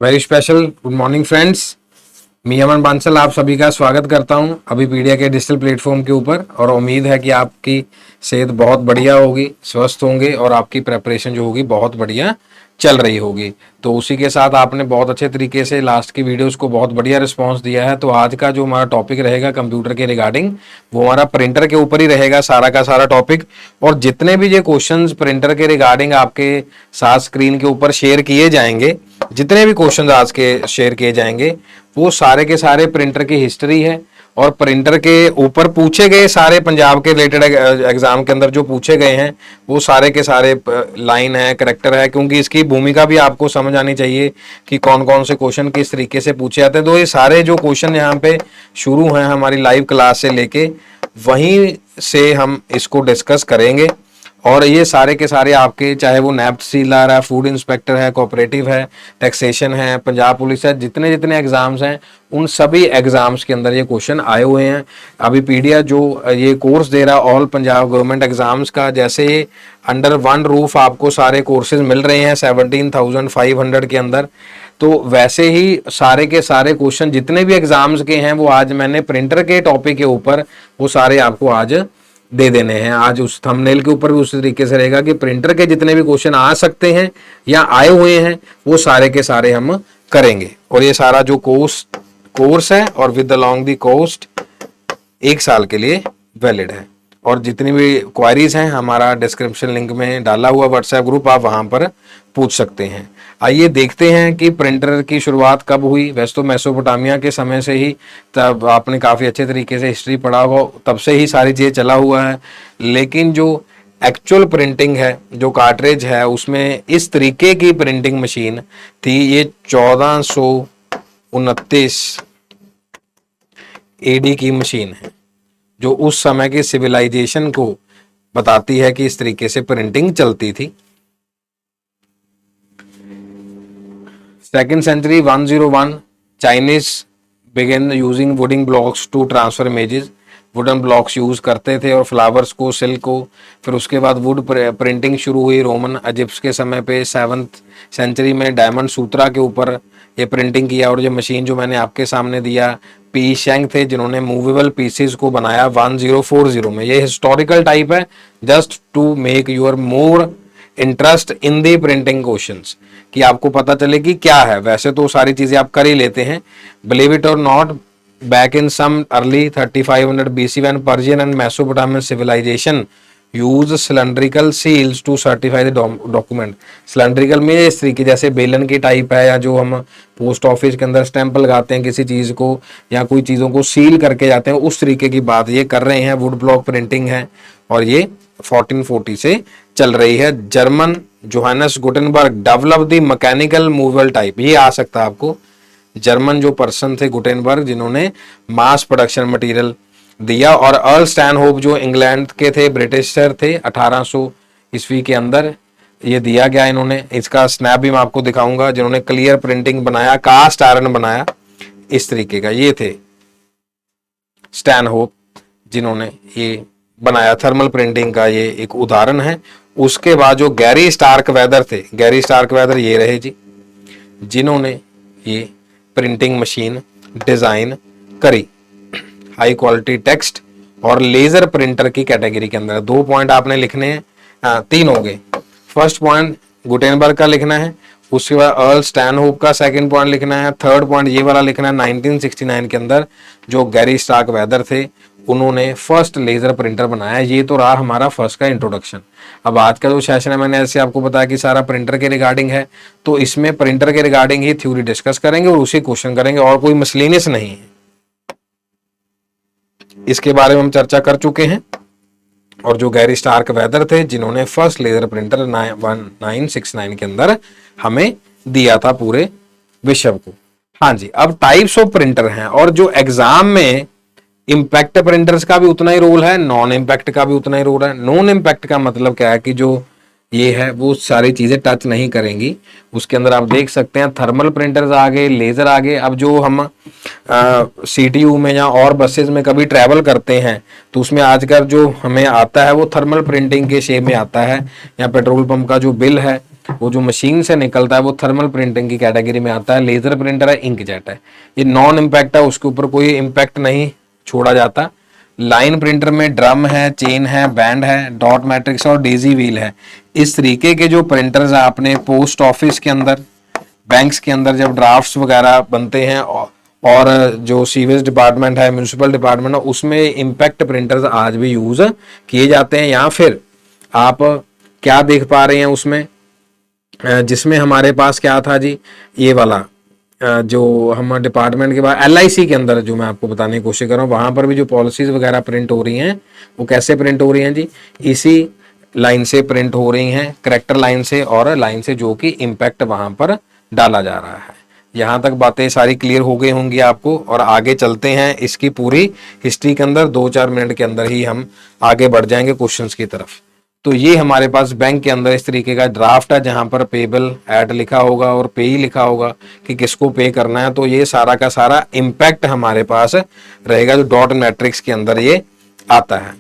Very special good morning friends. मैं अमन बांसल आप सभी का स्वागत करता हूं अभी पीडिया के डिजिटल प्लेटफॉर्म के ऊपर और उम्मीद है कि आपकी सेहत बहुत बढ़िया होगी, स्वस्थ होंगे और आपकी प्रेपरेशन जो होगी बहुत बढ़िया चल रही होगी। तो उसी के साथ आपने बहुत अच्छे तरीके से लास्ट की वीडियोस को बहुत बढ़िया रिस्पांस दिया है। तो आज का जो हमारा टॉपिक रहेगा कंप्यूटर के रिगार्डिंग, वो हमारा प्रिंटर के ऊपर ही रहेगा सारा का सारा टॉपिक। और जितने भी ये क्वेश्चंस प्रिंटर के रिगार्डिंग आपके साथ स्क्रीन के ऊपर शेयर किए जाएंगे, जितने भी क्वेश्चंस आज के शेयर किए जाएंगे वो सारे के सारे प्रिंटर की हिस्ट्री है और प्रिंटर के ऊपर पूछे गए सारे पंजाब के रिलेटेड एग्जाम के अंदर जो पूछे गए हैं वो सारे के सारे लाइन है, करेक्टर है, क्योंकि इसकी भूमिका भी आपको समझ आनी चाहिए कि कौन कौन से क्वेश्चन किस तरीके से पूछे जाते हैं। तो ये सारे जो क्वेश्चन यहाँ पे शुरू हैं हमारी लाइव क्लास से लेके वहीं से हम इसको डिस्कस करेंगे। और ये सारे के सारे आपके, चाहे वो नैब तहसीलदार है, फूड इंस्पेक्टर है, कोऑपरेटिव है, टैक्सेशन है, पंजाब पुलिस है, जितने जितने एग्जाम्स हैं उन सभी एग्जाम्स के अंदर ये क्वेश्चन आए हुए हैं। अभी पीडिया जो ये कोर्स दे रहा है ऑल पंजाब गवर्नमेंट एग्जाम्स का, जैसे अंडर वन रूफ आपको सारे कोर्सेज मिल रहे हैं 17,500 के अंदर, तो वैसे ही सारे के सारे क्वेश्चन जितने भी एग्जाम्स के हैं वो आज मैंने प्रिंटर के टॉपिक के ऊपर वो सारे आपको आज दे देने हैं। आज उस थंबनेल के ऊपर भी उसी तरीके से रहेगा कि प्रिंटर के जितने भी क्वेश्चन आ सकते हैं या आए हुए हैं वो सारे के सारे हम करेंगे। और ये सारा जो कोर्स है और विद अलोंग दी कॉस्ट 1 साल के लिए वैलिड है। और जितनी भी क्वारीज हैं हमारा डिस्क्रिप्शन लिंक में डाला हुआ व्हाट्सएप ग्रुप, आप वहां पर पूछ सकते हैं। आइए देखते हैं कि प्रिंटर की शुरुआत कब हुई। वैसे तो मेसोपोटामिया के समय से ही, तब आपने काफ़ी अच्छे तरीके से हिस्ट्री पढ़ा होगा, तब से ही सारी चीज़ें चला हुआ है। लेकिन जो एक्चुअल प्रिंटिंग है, जो कार्ट्रिज है, उसमें इस तरीके की प्रिंटिंग मशीन थी। ये 1429 एडी की मशीन है जो उस समय की सिविलाइजेशन को बताती है कि इस तरीके से प्रिंटिंग चलती थी। Second century 101 Chinese began using wooden blocks to transfer images. Wooden blocks use करते थे और फ्लावर्स को, सिल्क को। फिर उसके बाद वुड प्रिंटिंग शुरू हुई रोमन इजिप्ट के समय पे 7th सेंचुरी में डायमंड सूत्रा के ऊपर ये प्रिंटिंग किया। और ये मशीन जो मैंने आपके सामने दिया, पी शेंग थे जिन्होंने मूवेबल पीसेस को बनाया 1040 में। ये हिस्टोरिकल टाइप है, just to make your more interest in the printing questions, कि आपको पता चले कि क्या है। वैसे तो सारी चीजें आप कर ही लेते हैं, बिलीव इट और not, back in some early 3500 BC when Persian and Mesopotamian civilization used cylindrical seals to certify the document। cylindrical में इस तरीके जैसे बेलन की टाइप है, या जो हम पोस्ट ऑफिस के अंदर स्टैंप लगाते हैं किसी चीज को या कोई चीजों को सील करके जाते हैं, उस तरीके की बात ये कर रहे हैं। वुड ब्लॉक प्रिंटिंग है और ये 1440 से चल रही है। German Johannes Gutenberg develop the mechanical movable type, ये आ सकता है आपको। जर्मन जो पर्सन थे गुटेनबर्ग, जिन्होंने मास प्रोडक्शन मटेरियल दिया। और अर्ल स्टैनहोप जो इंग्लैंड के थे, ब्रिटिशर थे, 1800 ईस्वी के अंदर ये दिया गया इन्होंने। इसका स्नैप भी मैं आपको दिखाऊंगा। जिन्होंने क्लियर प्रिंटिंग बनाया, कास्ट आयरन बनाया, इस तरीके का ये थे स्टैनहोप जिन्होंने ये बनाया। थर्मल प्रिंटिंग का ये एक उदाहरण है। उसके बाद जो गैरी स्टार्कवेदर थे, गैरी स्टार्कवेदर ये रहे जी, जिन्होंने ये प्रिंटिंग मशीन डिजाइन करी। हाई क्वालिटी टेक्स्ट और लेजर प्रिंटर की कैटेगरी के अंदर 2 पॉइंट आपने लिखने हैं, 3 हो गए। फर्स्ट पॉइंट गुटेनबर्ग का लिखना है, उसके बाद अर्ल स्टैनहोप का सेकंड पॉइंट लिखना है, थर्ड पॉइंट ये वाला लिखना है। 1969 के अंदर जो गैरी स्टार्कवेदर थे उन्होंने फर्स्ट लेजर प्रिंटर बनाया। ये तो रहा हमारा फर्स्ट का इंट्रोडक्शन। अब आज का जो सेशन है, मैंने ऐसे आपको बताया कि सारा प्रिंटर के रिगार्डिंग है, तो इसमें प्रिंटर के रिगार्डिंग ही थ्योरी डिस्कस करेंगे और उसी क्वेश्चन करेंगे, और कोई मिसलेनियस नहीं है। इसके बारे में हम चर्चा कर चुके हैं। और जो गैरी स्टार्कवेदर थे जिन्होंने फर्स्ट लेजर प्रिंटर 1969 के अंदर हमें दिया था पूरे विश्व को। हाँ जी, अब टाइप्स ऑफ प्रिंटर हैं और जो एग्जाम में इम्पैक्ट प्रिंटर्स का भी उतना ही रोल है, नॉन इम्पैक्ट का भी उतना ही रोल है। नॉन इम्पैक्ट का मतलब क्या है कि जो ये है वो सारी चीजें टच नहीं करेंगी। उसके अंदर आप देख सकते हैं थर्मल प्रिंटर्स आ गए, लेजर आ गए। अब जो हम सीटीयू में या और बसेस में कभी ट्रैवल करते हैं तो उसमें आजकल जो हमें आता है वो थर्मल प्रिंटिंग के शेप में आता है, या पेट्रोल पंप का जो बिल है वो जो मशीन से निकलता है वो थर्मल प्रिंटिंग की कैटेगरी में आता है। लेजर प्रिंटर है, इंकजेट है, ये नॉन इम्पैक्ट है, उसके ऊपर कोई इम्पैक्ट नहीं छोड़ा जाता। लाइन प्रिंटर में ड्रम है, चेन है, बैंड है, डॉट मैट्रिक्स और डेजी व्हील है। इस तरीके के जो प्रिंटर्स आपने पोस्ट ऑफिस के अंदर, बैंक्स के अंदर जब ड्राफ्ट्स वगैरह बनते हैं और जो सीवेज डिपार्टमेंट है, म्यूनिसिपल डिपार्टमेंट है, उसमें इम्पैक्ट प्रिंटर्स आज भी यूज किए जाते हैं। या फिर आप क्या देख पा रहे हैं उसमें, जिसमें हमारे पास क्या था जी, ये वाला जो हम डिपार्टमेंट के बाद LIC के अंदर जो मैं आपको बताने की कोशिश कर रहा हूँ, वहां पर भी जो पॉलिसीज वगैरह प्रिंट हो रही हैं वो कैसे प्रिंट हो रही हैं जी, इसी लाइन से प्रिंट हो रही हैं, करेक्टर लाइन से और लाइन से, जो कि इम्पैक्ट वहां पर डाला जा रहा है। यहाँ तक बातें सारी क्लियर हो गई होंगी आपको, और आगे चलते हैं इसकी पूरी हिस्ट्री के अंदर। 2-4 मिनट के अंदर ही हम आगे बढ़ जाएंगे क्वेश्चंस की तरफ। तो ये हमारे पास बैंक के अंदर इस तरीके का ड्राफ्ट है जहां पर पेबल एट लिखा होगा और पे ही लिखा होगा कि किसको पे करना है। तो ये सारा का सारा इम्पैक्ट हमारे पास रहेगा जो डॉट मैट्रिक्स के अंदर ये आता है।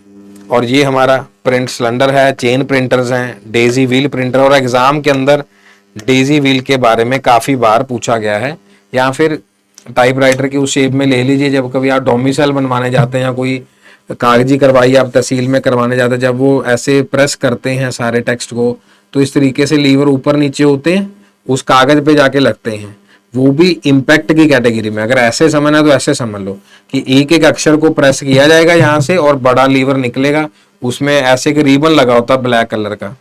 और ये हमारा प्रिंट सिलेंडर है, चेन प्रिंटर्स हैं, डेजी व्हील प्रिंटर, और एग्जाम के अंदर डेजी व्हील के बारे में काफी बार पूछा गया है। या फिर टाइपराइटर की उस शेप में ले लीजिए, जब कभी आप डोमिसाइल बनवाने जाते हैं या कोई कागजी करवाई आप तहसील में करवाने जाते हैं, जब वो ऐसे प्रेस करते हैं सारे टेक्स्ट को, तो इस तरीके से लीवर ऊपर नीचे होते हैं, उस कागज पे जाके लगते हैं, वो भी इम्पैक्ट की कैटेगरी में। अगर ऐसे समझना है तो ऐसे समझ लो कि एक एक अक्षर को प्रेस किया जाएगा यहाँ से और बड़ा लीवर निकलेगा, उसमें ऐसे एक रिबन लगा होता है ब्लैक कलर का,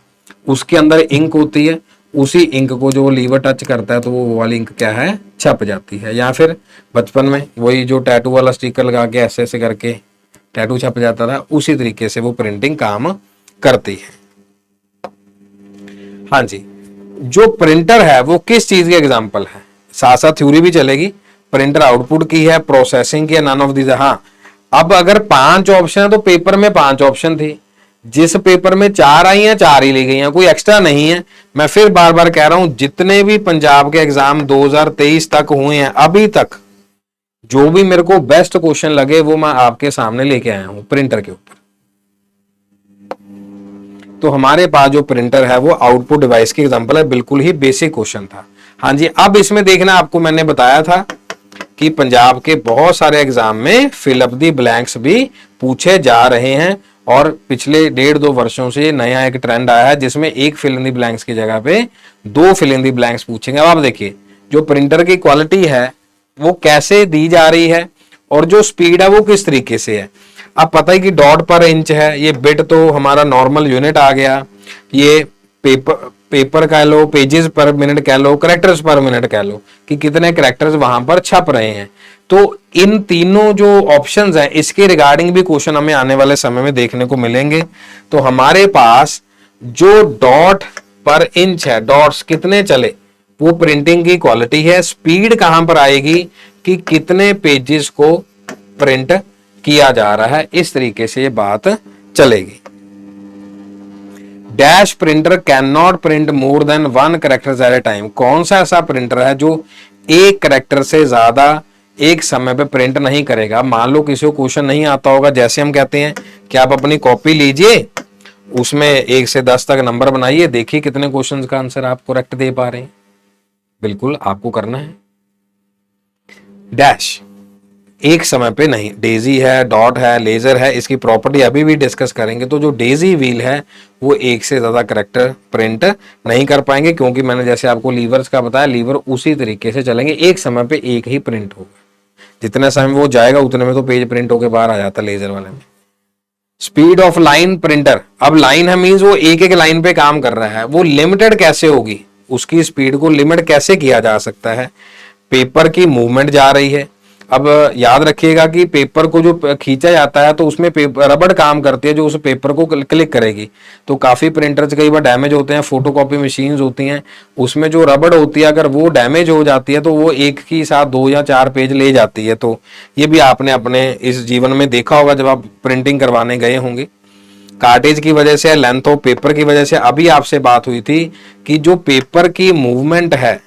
उसके अंदर इंक होती है, उसी इंक को जो लीवर टच करता है तो वो वाली इंक क्या है, छप जाती है। या फिर बचपन में वही जो टैटू वाला स्टिकर लगा के ऐसे ऐसे करके टैटू छप जाता था, उसी तरीके से वो प्रिंटिंग काम करती है। हाँ जी, जो प्रिंटर है वो किस चीज के एग्जांपल है, साथ साथ थ्योरी भी चलेगी। प्रिंटर आउटपुट की है, प्रोसेसिंग की है, नन ऑफ दीज। हाँ, अब अगर 5 ऑप्शन है तो पेपर में 5 ऑप्शन थी, जिस पेपर में 4 आई हैं 4 ही ली गई हैं, कोई एक्स्ट्रा नहीं है। मैं फिर बार बार कह रहा हूं, जितने भी पंजाब के एग्जाम 2023 तक हुए हैं अभी तक, जो भी मेरे को बेस्ट क्वेश्चन लगे वो मैं आपके सामने लेके आया हूं प्रिंटर के ऊपर। तो हमारे पास जो प्रिंटर है वो आउटपुट डिवाइस की एग्जांपल है, बिल्कुल ही बेसिक क्वेश्चन था। हाँ जी, अब इसमें देखना, आपको मैंने बताया था कि पंजाब के बहुत सारे एग्जाम में फिल अप दी ब्लैंक्स भी पूछे जा रहे हैं, और पिछले 1.5-2 वर्षों से नया एक ट्रेंड आया है जिसमें एक फिल इन दी ब्लैंक्स की जगह पे 2 फिल इन दी ब्लैंक्स पूछेंगे। अब आप देखिए, जो प्रिंटर की क्वालिटी है वो कैसे दी जा रही है, और जो स्पीड है वो किस तरीके से है। अब पता है कि डॉट पर इंच है, ये बिट तो हमारा नॉर्मल यूनिट आ गया, ये पेपर कह लो, पेजेस पर मिनट कह लो, करेक्टर्स पर मिनट कह लो कि कितने करेक्टर्स वहां पर छप रहे हैं। तो इन तीनों जो ऑप्शंस हैं इसके रिगार्डिंग भी क्वेश्चन हमें आने वाले समय में देखने को मिलेंगे। तो हमारे पास जो डॉट पर इंच है, डॉट्स कितने चले, वो प्रिंटिंग की क्वालिटी है। स्पीड कहां पर आएगी कि कितने पेजेस को प्रिंट किया जा रहा है, इस तरीके से ये बात चलेगी। Dash printer can not print more than 1 characters at a time. कौन सा ऐसा प्रिंटर है जो एक कैरेक्टर से ज्यादा एक समय पे प्रिंट नहीं करेगा। मान लो किसी को क्वेश्चन नहीं आता होगा, जैसे हम कहते हैं कि आप अपनी कॉपी लीजिए, उसमें 1 से 10 तक नंबर बनाइए, देखिए कितने क्वेश्चंस का आंसर आप करेक्ट दे पा रहे हैं। बिल्कुल आपको करना है। डैश एक समय पे नहीं, डेजी है, डॉट है, लेजर है, इसकी प्रॉपर्टी अभी भी डिस्कस करेंगे। तो जो डेजी व्हील है वो एक से ज्यादा कैरेक्टर प्रिंट नहीं कर पाएंगे, क्योंकि मैंने जैसे आपको लीवर्स का बताया, लीवर उसी तरीके से चलेंगे, एक समय पे एक ही प्रिंट होगा, जितने समय वो जाएगा उतने में तो पेज प्रिंट होकर बाहर आ जाता लेजर वाले में। स्पीड ऑफ लाइन प्रिंटर, अब लाइन है मींस वो एक एक लाइन पे काम कर रहा है, वो लिमिटेड कैसे होगी, उसकी स्पीड को लिमिट कैसे किया जा सकता है। पेपर की मूवमेंट जा रही है, अब याद रखिएगा कि पेपर को जो खींचा जाता है तो उसमें रबड़ काम करती है जो उस पेपर को क्लिक करेगी। तो काफी प्रिंटर्स कई बार डैमेज होते हैं, फोटोकॉपी मशीन्स होती हैं, उसमें जो रबड़ होती है अगर वो डैमेज हो जाती है तो वो एक ही साथ 2 या 4 पेज ले जाती है। तो ये भी आपने अपने इस जीवन में देखा होगा जब आप प्रिंटिंग करवाने गए होंगे। कार्टेज की वजह से, लेंथ ऑफ पेपर की वजह से। अभी आपसे बात हुई थी कि जो पेपर की मूवमेंट है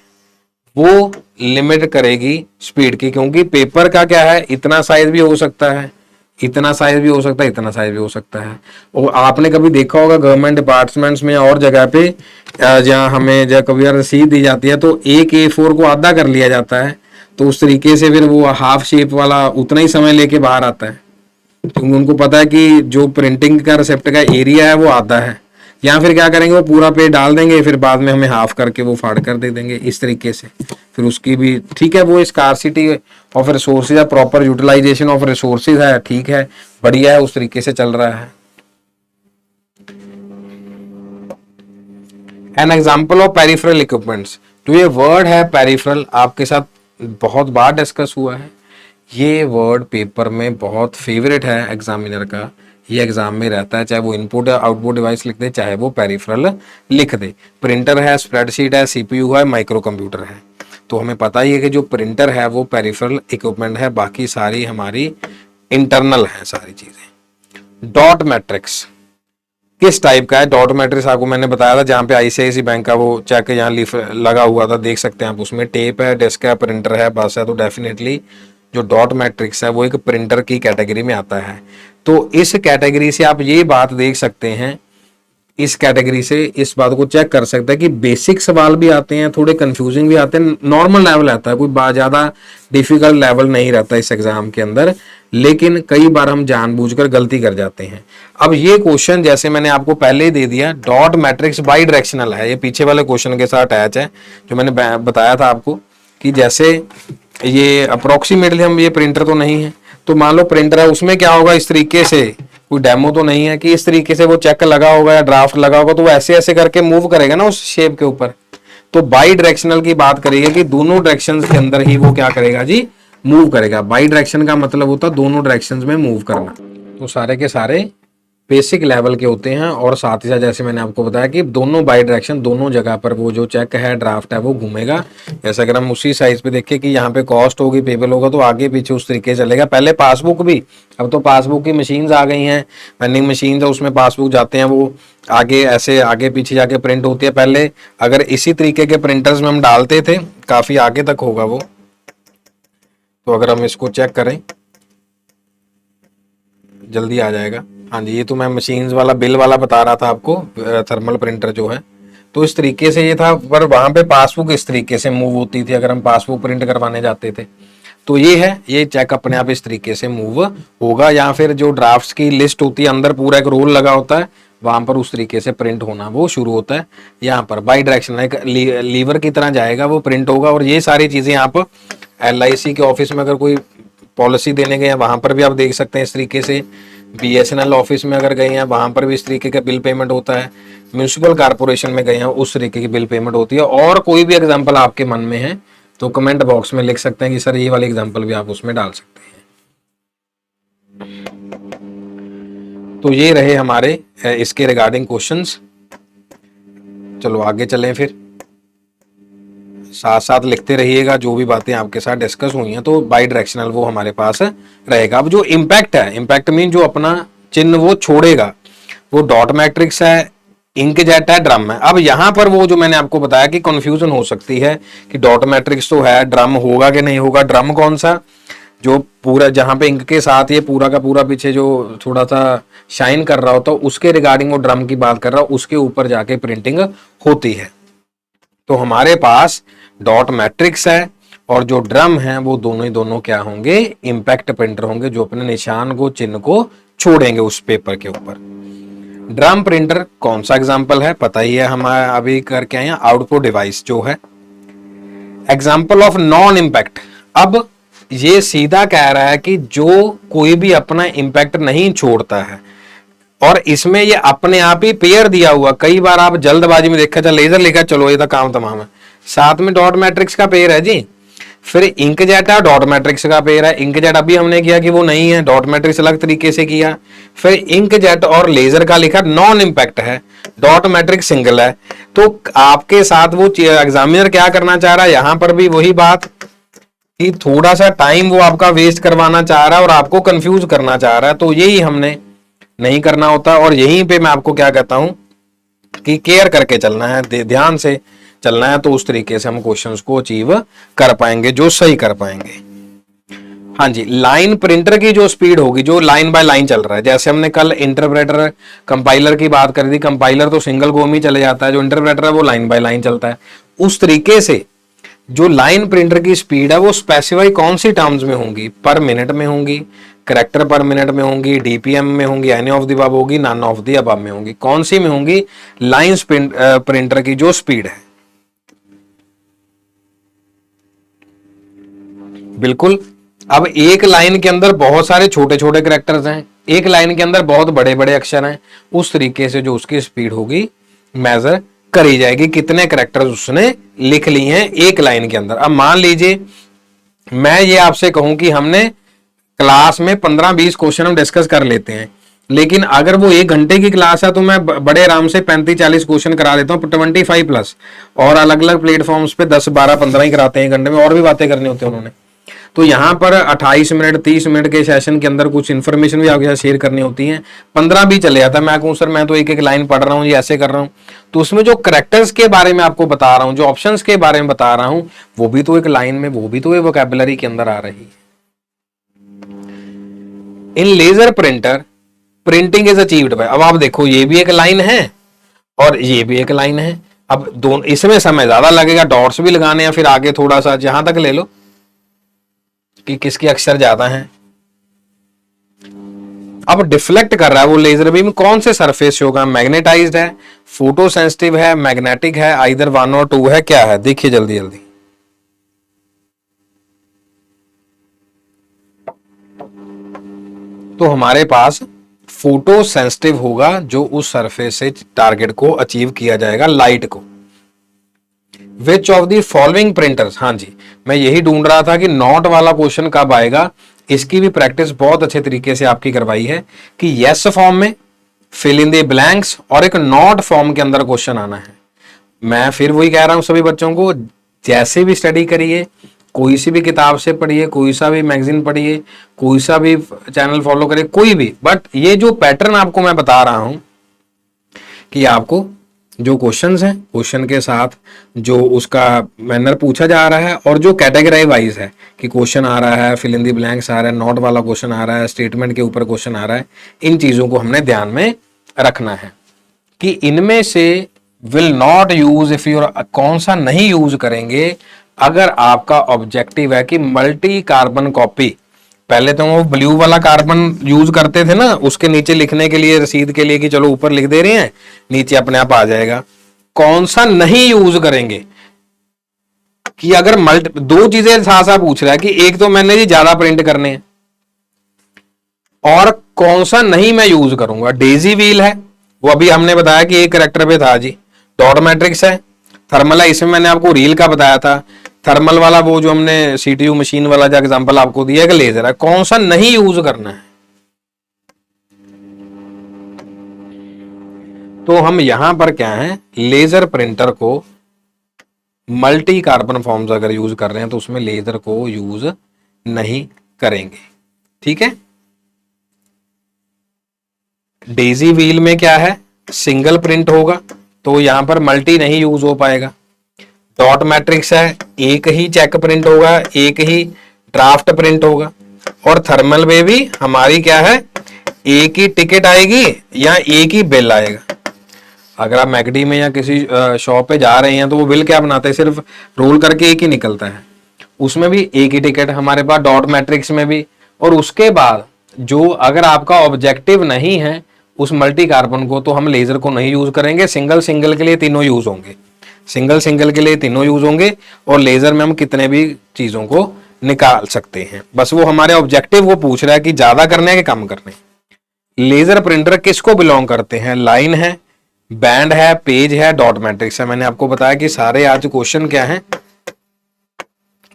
वो लिमिट करेगी स्पीड की, क्योंकि पेपर का क्या है, इतना साइज भी हो सकता है, इतना साइज भी हो सकता है, इतना साइज भी हो सकता है। और आपने कभी देखा होगा गवर्नमेंट डिपार्टमेंट्स में और जगह पे जहाँ हमें जब कभी रसीद दी जाती है तो एक A4 को आधा कर लिया जाता है, तो उस तरीके से फिर वो हाफ शेप वाला उतना ही समय लेके बाहर आता है, क्योंकि उनको पता है कि जो प्रिंटिंग का रिसेप्ट का एरिया है वो आधा है। या फिर क्या करेंगे, वो पूरा पेज डाल देंगे, फिर बाद में हमें हाफ करके वो फाड़ कर दे देंगे इस तरीके से। फिर उसकी भी ठीक है, वो स्कार्सिटी ऑफ रिसोर्सेज है, प्रॉपर यूटिलाइजेशन ऑफ रिसोर्सेज है, ठीक है, बढ़िया है, उस तरीके से चल रहा है। An example of peripheral equipments, तो ये वर्ड है पेरिफेरल, आपके साथ बहुत बार डिस्कस हुआ है। ये वर्ड पेपर में बहुत फेवरेट है एग्जामिनर का, ये एग्जाम में रहता है, चाहे वो इनपुट या आउटपुट डिवाइस लिख दे, चाहे वो पेरिफेरल लिख दे। प्रिंटर है, स्प्रेडशीट है, CPU है, माइक्रो कंप्यूटर है। तो हमें पता ही है कि जो प्रिंटर है वो पेरिफेरल इक्विपमेंट है, बाकी सारी हमारी इंटरनल है सारी चीजें। डॉट मैट्रिक्स किस टाइप का है? डॉट मैट्रिक्स आपको मैंने बताया था, जहाँ पे ICICI बैंक का वो चेक यहाँ लगा हुआ था, देख सकते हैं आप, उसमें टेप है, डेस्क है, प्रिंटर है, बस है। तो डेफिनेटली जो डॉट मैट्रिक्स है वो एक प्रिंटर की कैटेगरी में आता है। तो इस कैटेगरी से आप ये बात देख सकते हैं, इस कैटेगरी से इस बात को चेक कर सकते हैं कि बेसिक सवाल भी आते हैं, थोड़े कंफ्यूजिंग भी आते हैं, नॉर्मल लेवल आता है, कोई ज़्यादा डिफिकल्ट लेवल नहीं रहता इस एग्जाम के अंदर, लेकिन कई बार हम जानबूझकर गलती कर जाते हैं। अब ये क्वेश्चन जैसे मैंने आपको पहले ही दे दिया, डॉट मैट्रिक्स बाई डायरेक्शनल है, ये पीछे वाले क्वेश्चन के साथ अटैच है, जो मैंने बताया था आपको कि जैसे ये अप्रोक्सीमेटली हम, ये प्रिंटर तो नहीं है, तो मान लो प्रिंटर है, उसमें क्या होगा, इस तरीके से, कोई डेमो तो नहीं है कि इस तरीके से वो चेक लगा होगा या ड्राफ्ट लगा होगा, तो वो ऐसे ऐसे करके मूव करेगा ना उस शेप के ऊपर। तो बाई डायरेक्शनल की बात करेगा कि दोनों डायरेक्शंस के अंदर ही वो क्या करेगा जी, मूव करेगा। बाई डायरेक्शन का मतलब होता है दोनों डायरेक्शंस में मूव करना। तो सारे के सारे बेसिक लेवल के होते हैं, और साथ ही साथ जैसे मैंने आपको बताया कि दोनों बाई डायरेक्शन, दोनों जगह पर वो जो चेक है, ड्राफ्ट है, वो घूमेगा। जैसे अगर हम उसी साइज पे देखें कि यहाँ पे कॉस्ट होगी, पेबल होगा, तो आगे पीछे उस तरीके से चलेगा। पहले पासबुक भी, अब तो पासबुक की मशीन्स आ गई हैं, वेंडिंग मशीन है, उसमें पासबुक जाते हैं, वो आगे ऐसे आगे पीछे जाके प्रिंट होती है। पहले अगर इसी तरीके के प्रिंटर्स में हम डालते थे, काफी आगे तक होगा वो। तो अगर हम इसको चेक करें, जल्दी आ जाएगा। हाँ जी, ये तो मैं मशीन्स वाला बिल वाला बता रहा था आपको, थर्मल प्रिंटर जो है। तो इस तरीके से ये था, पर वहां पे पासबुक इस तरीके से मूव होती थी अगर हम पासबुक प्रिंट करवाने जाते थे। तो ये है, ये चेक अपने आप इस तरीके से मूव होगा। या फिर जो ड्राफ्ट्स की लिस्ट होती है, अंदर पूरा एक रोल लगा होता है, वहां पर उस तरीके से प्रिंट होना वो शुरू होता है। यहाँ पर बाई डायरेक्शन एक लीवर की तरह जाएगा, वो प्रिंट होगा। और ये सारी चीजें आप LIC के ऑफिस में अगर कोई पॉलिसी देने गए हैं, वहां पर भी आप देख सकते हैं इस तरीके से। BSNL ऑफिस में अगर गए हैं, वहां पर भी इस तरीके का बिल पेमेंट होता है। म्यूनिसिपल कारपोरेशन में गए हैं, उस तरीके की बिल पेमेंट होती है। और कोई भी एग्जांपल आपके मन में है तो कमेंट बॉक्स में लिख सकते हैं कि सर ये वाले एग्जांपल भी आप उसमें डाल सकते हैं। तो ये रहे हमारे इसके रिगार्डिंग क्वेश्चंस। चलो आगे चलें, फिर साथ साथ लिखते रहिएगा जो भी बातें आपके साथ डिस्कस हुई हैं। तो बाई डायरेक्शनल वो हमारे पास रहेगा। अब जो इम्पैक्ट है, इम्पैक्ट मीन जो अपना चिन्ह वो छोड़ेगा, वो डॉट मैट्रिक्स है, इंकजेट है, ड्रम है। अब यहाँ पर वो जो मैंने आपको बताया कि कंफ्यूजन हो सकती है कि डॉट मैट्रिक्स तो है, ड्रम होगा कि नहीं होगा। ड्रम कौन सा, जो पूरा जहां पे इंक के साथ ये पूरा का पूरा पीछे जो थोड़ा सा शाइन कर रहा होता है, उसके रिगार्डिंग वो ड्रम की बात कर रहा हूं, उसके ऊपर जाके प्रिंटिंग होती है। तो हमारे पास डॉट मैट्रिक्स है और जो ड्रम है वो दोनों ही दोनों क्या होंगे, इंपैक्ट प्रिंटर होंगे, जो अपने निशान को, चिन्ह को छोड़ेंगे उस पेपर के ऊपर। ड्रम प्रिंटर कौन सा एग्जाम्पल है, पता ही है, हम अभी करके आए हैं, आउटपुट डिवाइस जो है। एग्जाम्पल ऑफ नॉन इंपैक्ट, अब ये सीधा कह रहा है कि जो कोई भी अपना इंपैक्ट नहीं छोड़ता है, और इसमें ये अपने आप ही पेयर दिया हुआ। कई बार आप जल्दबाजी में देखा, चल लेजर लिखा, चलो ये तो काम तमाम है, साथ में डॉट मैट्रिक्स का पेयर है जी। फिर इंकजेट है, डॉट मैट्रिक्स का पेयर है। इंकजेट अभी हमने किया कि वो नहीं है, डॉट मैट्रिक्स अलग तरीके से किया। फिर इंकजेट और लेजर का लिखा नॉन इंपैक्ट है, डॉट मैट्रिक्स सिंगल है। तो आपके साथ वो एग्जामिनर क्या करना चाह रहा है, यहां पर भी वही बात कि थोड़ा सा टाइम वो आपका वेस्ट करवाना चाह रहा है और आपको कंफ्यूज करना चाह रहा है। तो यही हमने नहीं करना होता, और यहीं पे मैं आपको क्या कहता हूं कि केयर करके चलना है, ध्यान से चलना है। तो उस तरीके से हम क्वेश्चंस को अचीव कर पाएंगे, जो सही कर पाएंगे। हाँ जी, लाइन प्रिंटर की जो स्पीड होगी, जो लाइन बाय लाइन चल रहा है, जैसे हमने कल इंटरप्रेटर कंपाइलर की बात करी थी, कंपाइलर तो सिंगल गो में ही चले जाता है, जो इंटरप्रेटर है वो लाइन बाय लाइन चलता है। उस तरीके से जो लाइन प्रिंटर की स्पीड है वो स्पेसिफाई कौन सी टर्म्स में होंगी, पर मिनट में होंगी, करेक्टर पर मिनट में होंगी, डीपीएम में होंगी, एनी ऑफ द अबव होगी, नन ऑफ द अबव में होंगी, कौन सी में होंगी, लाइन प्रिंटर की जो स्पीड है। बिल्कुल। अब एक लाइन के अंदर बहुत सारे छोटे छोटे करेक्टर्स हैं, एक लाइन के अंदर बहुत बड़े बड़े अक्षर हैं, उस तरीके से जो उसकी स्पीड होगी मेजर करी जाएगी, कितने करेक्टर्स उसने लिख लिए हैं एक लाइन के अंदर। अब मान लीजिए मैं ये आपसे कहूं कि हमने क्लास में 15-20 क्वेश्चन हम डिस्कस कर लेते हैं, लेकिन अगर वो 1 घंटे की क्लास है तो मैं बड़े आराम से 35-40 क्वेश्चन करा देता हूँ, 25+, और अलग अलग प्लेटफॉर्म्स पे 10-12-15 ही कराते हैं 1 घंटे में, और भी बातें करनी होती है उन्होंने। तो यहाँ पर 28 मिनट 30 मिनट के सेशन के अंदर कुछ इन्फॉर्मेशन भी आपके साथ शेयर करनी होती है, 15 भी चले जाता है। मैं कहूँ सर मैं तो एक एक लाइन पढ़ रहा हूँ, ये ऐसे कर रहा हूँ, तो उसमें जो करेक्टर्स के बारे में आपको बता रहा हूँ, जो ऑप्शंस के बारे में बता रहा हूँ, वो भी तो एक लाइन में, वो भी तो एक वोकैबुलरी के अंदर आ रही है। In laser printer printing is achieved by, अब आप देखो ये भी एक लाइन है और ये भी एक लाइन है। अब दोनों इसमें समय ज्यादा लगेगा, डॉट्स भी लगाने हैं, फिर आगे थोड़ा सा जहां तक ले लो कि किसके अक्षर ज्यादा हैं। अब डिफ्लेक्ट कर रहा है वो लेजर बीम कौन से सरफेस से होगा, मैग्नेटाइज्ड है, फोटो सेंसिटिव है, मैग्नेटिक है, आइदर 1 और 2 है, क्या है, देखिए जल्दी जल्दी। तो हमारे पास फोटो सेंसिटिव होगा, जो उस सरफेस से टारगेट को अचीव किया जाएगा, लाइट को। Which of the following printers, हाँ जी मैं यही ढूंढ रहा था कि नॉट वाला क्वेश्चन कब आएगा, इसकी भी प्रैक्टिस बहुत अच्छे तरीके से आपकी करवाई है कि यस फॉर्म में फिल इन द ब्लैंक्स और एक नॉट फॉर्म के अंदर क्वेश्चन आना है। मैं फिर वही कह रहा हूं सभी बच्चों को, जैसे भी स्टडी करिए, कोई सी भी किताब से पढ़िए, कोई सा भी मैगजीन पढ़िए, कोई सा भी चैनल फॉलो करिए, कोई भी, बट ये जो पैटर्न आपको मैं बता रहा हूं कि आपको जो क्वेश्चंस हैं, क्वेश्चन के साथ जो उसका मैनर पूछा जा रहा है, और जो कैटेगरी वाइज है कि क्वेश्चन आ रहा है, फिल इन दी ब्लैंक्स आ रहा है, नॉट वाला क्वेश्चन आ रहा है, स्टेटमेंट के ऊपर क्वेश्चन आ रहा है, इन चीजों को हमने ध्यान में रखना है कि इनमें से will not use if your, कौन सा नहीं यूज करेंगे अगर आपका ऑब्जेक्टिव है कि मल्टी कार्बन कॉपी। पहले तो वो ब्लू वाला कार्बन यूज करते थे ना, उसके नीचे लिखने के लिए, रसीद के लिए कि चलो ऊपर लिख दे रहे हैं, नीचे अपने आप आ जाएगा। कौन सा नहीं यूज करेंगे कि अगर दो चीजें साथ साथ पूछ रहा है कि एक तो मैंने जी ज्यादा प्रिंट करने हैं, और कौन सा नहीं मैं यूज करूंगा। डेजी व्हील है, वो अभी हमने बताया कि एक करेक्टर पे था जी। डॉट मैट्रिक्स है, थर्मल है, इसमें मैंने आपको रील का बताया था, थर्मल वाला वो जो हमने सीटीयू मशीन वाला जो एग्जांपल आपको दिया कि लेजर है, कौन सा नहीं यूज करना है। तो हम यहां पर क्या है, लेजर प्रिंटर को मल्टी कार्बन फॉर्म्स अगर यूज कर रहे हैं तो उसमें लेजर को यूज नहीं करेंगे, ठीक है। डेजी व्हील में क्या है, सिंगल प्रिंट होगा, तो यहां पर मल्टी नहीं यूज हो पाएगा। डॉट मैट्रिक्स है, एक ही चेक प्रिंट होगा, एक ही ड्राफ्ट प्रिंट होगा। और थर्मल में भी हमारी क्या है, एक ही टिकट आएगी या एक ही बिल आएगा। अगर आप मैकडी में या किसी शॉप पे जा रहे हैं तो वो बिल क्या बनाते हैं, सिर्फ रोल करके एक ही निकलता है, उसमें भी एक ही टिकट हमारे पास, डॉट मैट्रिक्स में भी। और उसके बाद जो अगर आपका ऑब्जेक्टिव नहीं है उस मल्टी कार्बन को, तो हम लेजर को नहीं यूज करेंगे। सिंगल सिंगल के लिए तीनों यूज होंगे, सिंगल सिंगल के लिए तीनों यूज होंगे, और लेजर में हम कितने भी चीजों को निकाल सकते हैं। बस वो हमारे ऑब्जेक्टिव को पूछ रहा है कि ज्यादा करने है कि कम करने। लेजर प्रिंटर किसको बिलोंग करते हैं, लाइन है, बैंड है, पेज है, डॉट मैट्रिक्स है। मैंने आपको बताया कि सारे आज क्वेश्चन क्या है,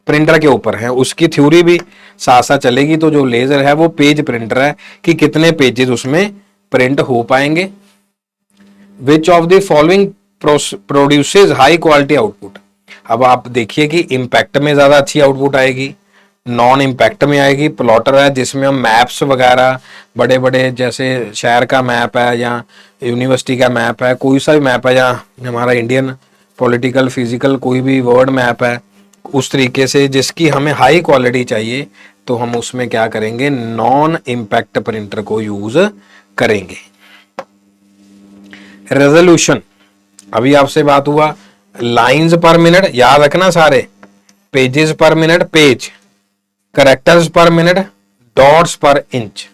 प्रिंटर के ऊपर है, उसकी थ्योरी भी साथ साथ चलेगी। तो जो लेजर है वो पेज प्रिंटर है कि कितने पेजेस उसमें प्रिंट हो पाएंगे। Which of the following produces high quality output. अब आप देखिए कि इंपैक्ट में ज्यादा अच्छी आउटपुट आएगी, नॉन इम्पैक्ट में आएगी। प्लॉटर है जिसमें हम मैप्स वगैरह बड़े बड़े, जैसे शहर का मैप है या यूनिवर्सिटी का मैप है, कोई सा भी मैप है, या हमारा इंडियन पॉलिटिकल फिजिकल कोई भी वर्ड मैप है, उस तरीके से जिसकी हमें हाई क्वालिटी चाहिए, तो हम उसमें क्या करेंगे, नॉन इम्पैक्ट प्रिंटर को यूज करेंगे। रेजोल्यूशन, अभी आपसे बात हुआ, लाइंस पर मिनट याद रखना सारे, पेजेस पर मिनट पेज, करेक्टर्स पर मिनट, डॉट्स पर इंच,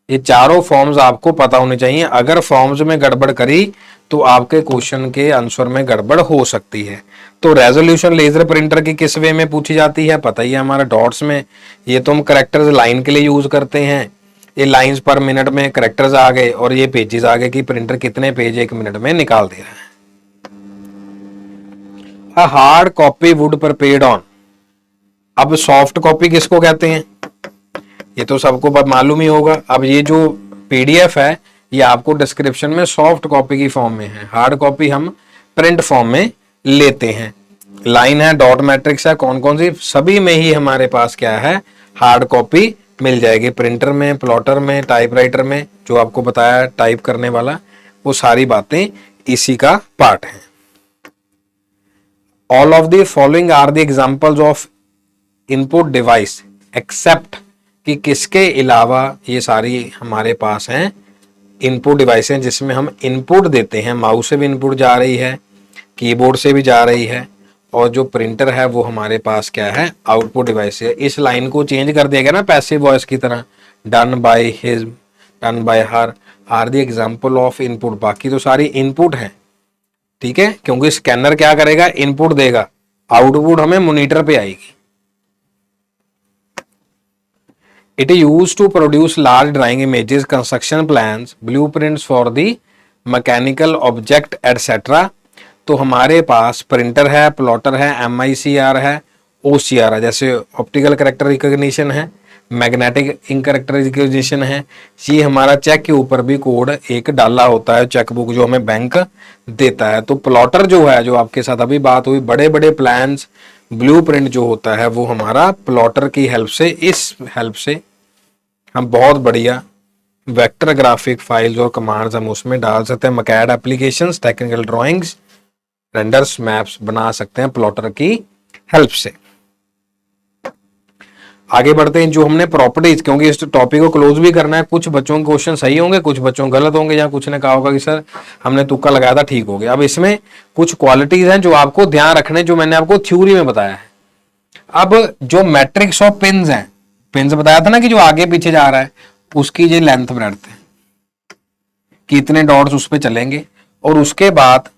ये चारों फॉर्म्स आपको पता होने चाहिए। अगर फॉर्म्स में गड़बड़ करी तो आपके क्वेश्चन के आंसर में गड़बड़ हो सकती है। तो रेजोल्यूशन लेजर प्रिंटर की किस वे में पूछी जाती है, पता ही है हमारा, डॉट्स में। ये तो हम करेक्टर्स लाइन के लिए यूज करते हैं, ये लाइंस पर मिनट में करेक्टर्स आ गए, और ये पेजेस आ गए कि प्रिंटर कितने पेज एक मिनट में निकाल दे रहा है। Hard copy would prepared on, अब सॉफ्ट कॉपी किसको कहते हैं, ये तो सबको मालूम ही होगा। अब ये जो पीडीएफ है ये आपको डिस्क्रिप्शन में सॉफ्ट कॉपी की फॉर्म में है, हार्ड कॉपी हम प्रिंट फॉर्म में लेते हैं। लाइन है, डॉट मैट्रिक्स है, कौन कौन सी, सभी में ही हमारे पास क्या है, हार्ड कॉपी मिल जाएगी, प्रिंटर में, प्लॉटर में, टाइपराइटर में, जो आपको बताया टाइप करने वाला, वो सारी बातें इसी का पार्ट है। All of the following are the examples of input device except, कि किसके अलावा ये सारी हमारे पास हैं इनपुट डिवाइस हैं जिसमें हम इनपुट देते हैं। माउस से भी इनपुट जा रही है, कीबोर्ड से भी जा रही है, और जो प्रिंटर है वो हमारे पास क्या है, आउटपुट डिवाइस है। इस लाइन को चेंज कर दिया गया ना पैसिव वॉइस की तरह, done by his, done by her are the example of input, बाकी तो सारी इनपुट है, ठीक है, क्योंकि स्कैनर क्या करेगा, इनपुट देगा, आउटपुट हमें मॉनिटर पे आएगी। It is used to produce large drawing images, construction plans, blueprints for the mechanical object, etc. तो हमारे पास प्रिंटर है, प्लॉटर है, MICR है, OCR है, जैसे ऑप्टिकल कैरेक्टर रिकॉग्निशन है, मैग्नेटिक इंक कैरेक्टर रिकॉग्निशन है। ये हमारा चेक के ऊपर भी कोड एक डाला होता है, चेक बुक जो हमें बैंक देता है। तो प्लॉटर जो है, जो आपके साथ अभी बात हुई, बड़े बड़े प्लान्स, ब्लूप्रिंट जो होता है वो हमारा प्लॉटर की हेल्प से, इस हेल्प से हम बहुत बढ़िया वेक्टर ग्राफिक फाइल्स और कमांड्स हम उसमें डाल सकते हैं। MCAD applications, technical drawings, renders, maps बना सकते हैं प्लॉटर की हेल्प से। आगे बढ़ते हैं, जो हमने प्रॉपर्टीज, क्योंकि इस टॉपिक को क्लोज भी करना है, कुछ बच्चों के क्वेश्चन सही होंगे, कुछ बच्चों गलत होंगे, या कुछ ने कहा होगा कि सर हमने तुक्का लगाया था, ठीक हो गया। अब इसमें कुछ क्वालिटीज हैं जो आपको ध्यान रखने, जो मैंने आपको थ्योरी में बताया है। अब जो मैट्रिक्स ऑफ पिन्स हैं, पिन्स बताया था ना कि जो आगे पीछे जा रहा है, उसकी ये लेंथ ब्रेड्थ है, कितने डॉट्स उस पे चलेंगे, और उसके बाद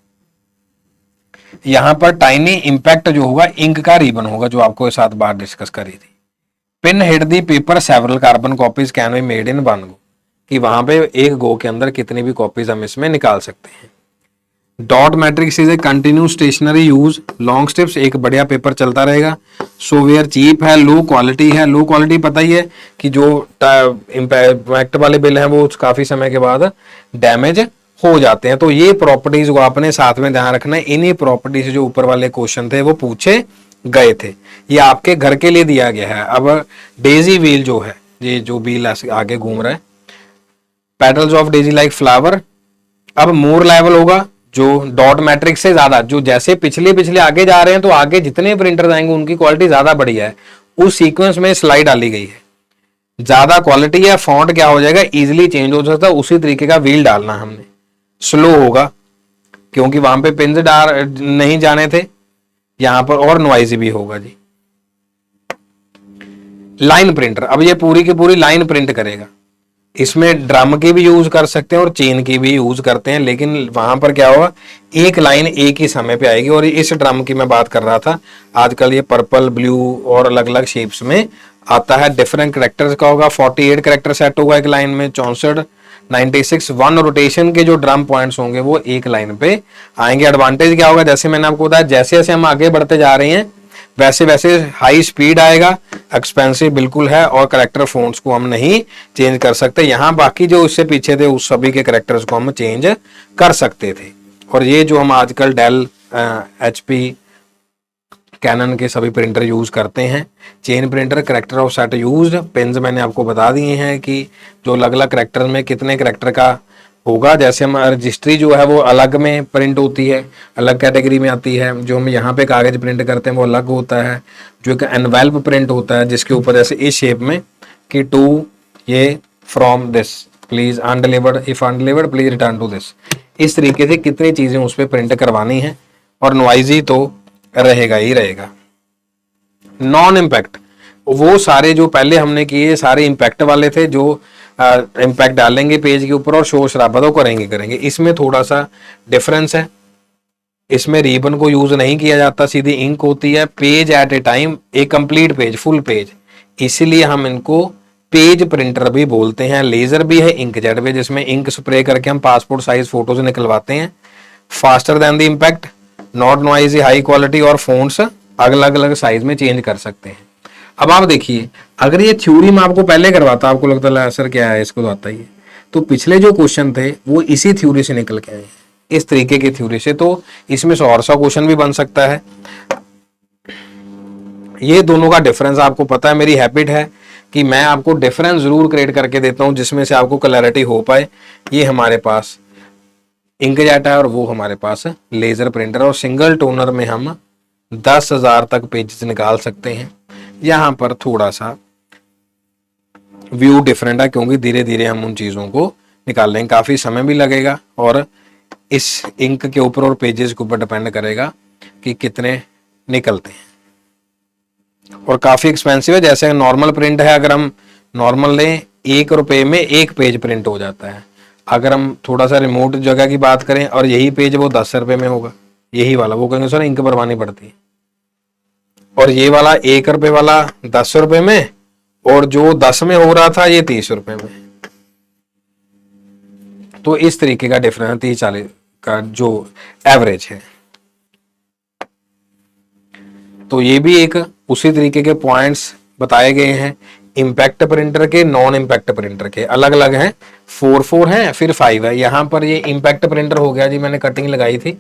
यहां पर टाइनी इंपैक्ट जो होगा, इंक का रिबन होगा, जो आपको 7 बार डिस्कस करी थी। Pin hit the paper several carbon copies can be made in 1 गो, कि वहां पे एक गो के अंदर कितनी भी कॉपीज हम इसमें निकाल सकते हैं। Dot matrix is a continue stationery use, long steps, एक बढ़िया पेपर चलता रहेगा। सोवेयर चीप है, लो क्वालिटी है। लो क्वालिटी पता ही है कि जो इम्पैक्ट वाले बिल हैं वो काफी समय के बाद डैमेज हो जाते हैं। तो ये प्रॉपर्टीज को आपने साथ में ध्यान रखना है। इन्हीं प्रॉपर्टी से जो ऊपर वाले क्वेश्चन थे वो पूछे गए थे, ये आपके घर के लिए दिया गया है। अब डेजी व्हील जो है, ये जो व्हील आगे घूम रहा है, petals of Daisy like flower, अब मोर लेवल होगा, जो डॉट मैट्रिक्स से ज्यादा, जो जैसे पिछले आगे जा रहे हैं तो आगे जितने प्रिंटर आएंगे उनकी क्वालिटी ज्यादा बढ़िया है, उस सीक्वेंस में स्लाइड डाली गई है। ज्यादा क्वालिटी है, फॉन्ट क्या हो जाएगा, इजीली चेंज हो सकता है, उसी तरीके का व्हील डालना हमने। स्लो होगा क्योंकि वहां पे पिन नहीं जाने थे यहां पर, और नॉइजी भी होगा जी। लाइन प्रिंटर, अब ये पूरी की पूरी लाइन प्रिंट करेगा। इसमें ड्रम की भी यूज कर सकते हैं और चेन की भी यूज करते हैं, लेकिन वहां पर क्या होगा, एक लाइन एक ही समय पे आएगी। और इस ड्रम की मैं बात कर रहा था, आजकल ये पर्पल, ब्लू और अलग अलग शेप्स में आता है। डिफरेंट करेक्टर्स का होगा, 48 करेक्टर सेट होगा एक लाइन में, 64, 96 1 रोटेशन के जो ड्रम पॉइंट्स होंगे वो एक लाइन पे आएंगे। एडवांटेज क्या होगा, जैसे मैंने आपको बताया, जैसे जैसे हम आगे बढ़ते जा रहे हैं वैसे वैसे हाई स्पीड आएगा, एक्सपेंसिव बिल्कुल है, और करेक्टर फोन्ट्स को हम नहीं चेंज कर सकते। यहाँ बाकी जो उससे पीछे थे उस सभी के करेक्टर्स को हम चेंज कर सकते थे। और ये जो हम आजकल डेल, HP, कैनन के सभी प्रिंटर यूज करते हैं, chain printer, character of set used. पेन्स मैंने आपको बता दिए हैं कि जो अलग अलग करेक्टर में कितने करेक्टर का होगा। जैसे हम रजिस्ट्री जो है वो अलग में प्रिंट होती है, अलग कैटेगरी में आती है। जो हम यहाँ पे कागज प्रिंट करते हैं वो अलग होता है। जो एक एनवेल्प प्रिंट होता है जिसके ऊपर जैसे इस शेप में कि टू ये from this please undelivered, if undelivered please return to this, इस तरीके से कितनी चीजें उस पर प्रिंट करवानी है। और नॉइजी तो रहेगा ही रहेगा। नॉन इम्पैक्ट, वो सारे जो पहले हमने किए सारे इम्पैक्ट वाले थे, जो इम्पैक्ट डालेंगे पेज के ऊपर और शोर शराबा तो करेंगे। इसमें थोड़ा सा डिफरेंस है। इसमें रिबन को यूज नहीं किया जाता, सीधी इंक होती है। पेज एट ए टाइम, एक कंप्लीट पेज, फुल पेज, इसीलिए हम इनको पेज प्रिंटर भी बोलते हैं। लेजर भी है, इंकजेट भी, जिसमें इंक स्प्रे करके हम पासपोर्ट साइज फोटोज निकलवाते हैं। Faster than the impact, not noisy, high quality, और फोन्ट्स अलग अलग साइज में चेंज कर सकते हैं। अब आप देखिए, अगर ये थ्योरी में आपको पहले करवाता, आपको लगता है सर क्या है, इसको तो आता ही है, तो पिछले जो क्वेश्चन थे वो इसी थ्योरी से निकल के आए, इस तरीके की थ्योरी से। तो इसमें से और सा क्वेश्चन भी बन सकता है। ये दोनों का डिफरेंस आपको पता है। मेरी हैबिट है कि मैं आपको डिफरेंस जरूर क्रिएट करके देता हूं जिसमें से आपको क्लैरिटी हो पाए। ये हमारे पास इंकजेट है और वो हमारे पास लेजर प्रिंटर, और सिंगल टोनर में हम 10,000 तक पेजेस निकाल सकते हैं। यहां पर थोड़ा सा व्यू डिफरेंट है क्योंकि धीरे धीरे हम उन चीजों को निकाल लेंगे, काफी समय भी लगेगा और इस इंक के ऊपर और पेजेस के ऊपर डिपेंड करेगा कि कितने निकलते हैं। और काफी एक्सपेंसिव है। जैसे नॉर्मल प्रिंट है, अगर हम नॉर्मल लें 1 रुपए में 1 पेज प्रिंट हो जाता है। अगर हम थोड़ा सा रिमोट जगह की बात करें और यही पेज वो 10 रुपए में होगा, यही वाला, वो कहेंगे सर इंक भरवानी पड़ती है। और ये वाला 1 रुपए वाला 10 रुपए में, और जो 10 में हो रहा था ये 30 रुपए में। तो इस तरीके का डिफरेंस 30-40 का जो एवरेज है। तो ये भी एक उसी तरीके के पॉइंट्स बताए गए हैं। इम्पैक्ट प्रिंटर के, नॉन इम्पैक्ट प्रिंटर के अलग अलग हैं। 4 है, फिर 5 है। यहां पर ये इम्पैक्ट प्रिंटर हो गया जी, मैंने कटिंग लगाई थी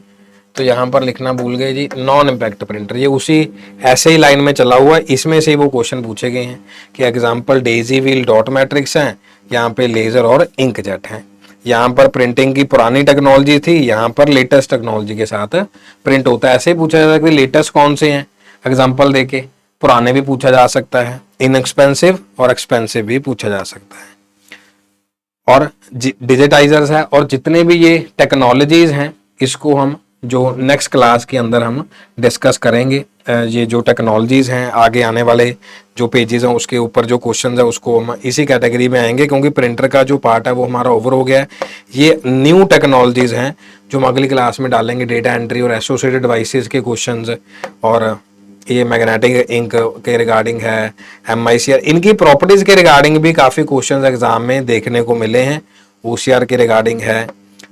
तो यहां पर लिखना भूल गए जी, नॉन इम्पैक्ट प्रिंटर। ये उसी ऐसे ही लाइन में चला हुआ है। इसमें से वो क्वेश्चन पूछे गए हैं कि example Daisy wheel dot matrix है, यहाँ पे लेजर और इंकजेट है। यहाँ पर प्रिंटिंग की पुरानी टेक्नोलॉजी थी, यहाँ पर लेटेस्ट टेक्नोलॉजी के साथ प्रिंट होता है। ऐसे ही पूछा जाता है कि लेटेस्ट कौन से हैं, एग्जाम्पल देके। पुराने भी पूछा जा सकता है, इनएक्सपेंसिव और एक्सपेंसिव भी पूछा जा सकता है। और डिजिटाइजर्स है, और जितने भी ये टेक्नोलॉजीज हैं इसको हम जो नेक्स्ट क्लास के अंदर हम डिस्कस करेंगे। ये जो टेक्नोलॉजीज हैं आगे आने वाले जो पेजेस हैं उसके ऊपर जो क्वेश्चंस है उसको हम इसी कैटेगरी में आएंगे, क्योंकि प्रिंटर का जो पार्ट है वो हमारा ओवर हो गया है। ये न्यू टेक्नोलॉजीज हैं जो हम अगली क्लास में डालेंगे। डेटा एंट्री और एसोसिएटेड डिवाइसेस के क्वेश्चंस, और ये मैग्नेटिक इंक के रिगार्डिंग है, MICR, इनकी प्रॉपर्टीज के रिगार्डिंग भी काफ़ी क्वेश्चंस एग्जाम में देखने को मिले हैं। OCR के रिगार्डिंग है।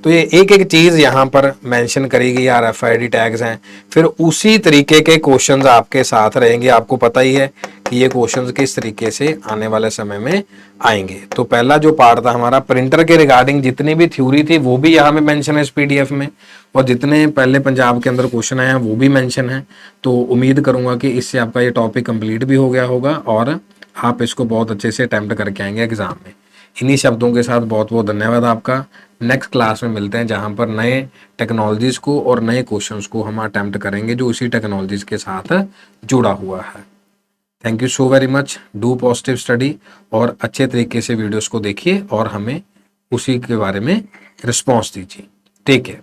तो ये एक एक चीज़ यहाँ पर मेंशन करी गई। RFID टैग्स हैं, फिर उसी तरीके के क्वेश्चंस आपके साथ रहेंगे। आपको पता ही है कि ये क्वेश्चंस किस तरीके से आने वाले समय में आएंगे। तो पहला जो पार्ट था हमारा प्रिंटर के रिगार्डिंग, जितनी भी थ्योरी थी वो भी यहाँ पे मेंशन है इस PDF में, और जितने पहले पंजाब के अंदर क्वेश्चन आए हैं वो भी मेंशन है। तो उम्मीद करूंगा कि इससे आपका ये टॉपिक कंप्लीट भी हो गया होगा और आप इसको बहुत अच्छे से अटेम्प्ट करके आएंगे एग्जाम में। इन्हीं शब्दों के साथ बहुत बहुत धन्यवाद आपका। नेक्स्ट क्लास में मिलते हैं जहां पर नए टेक्नोलॉजीज को और नए क्वेश्चंस को हम अटेम्प्ट करेंगे जो उसी टेक्नोलॉजीज के साथ जुड़ा हुआ है। Thank you so very much. Do positive study और अच्छे तरीके से वीडियोस को देखिए और हमें उसी के बारे में रिस्पॉन्स दीजिए। Take care.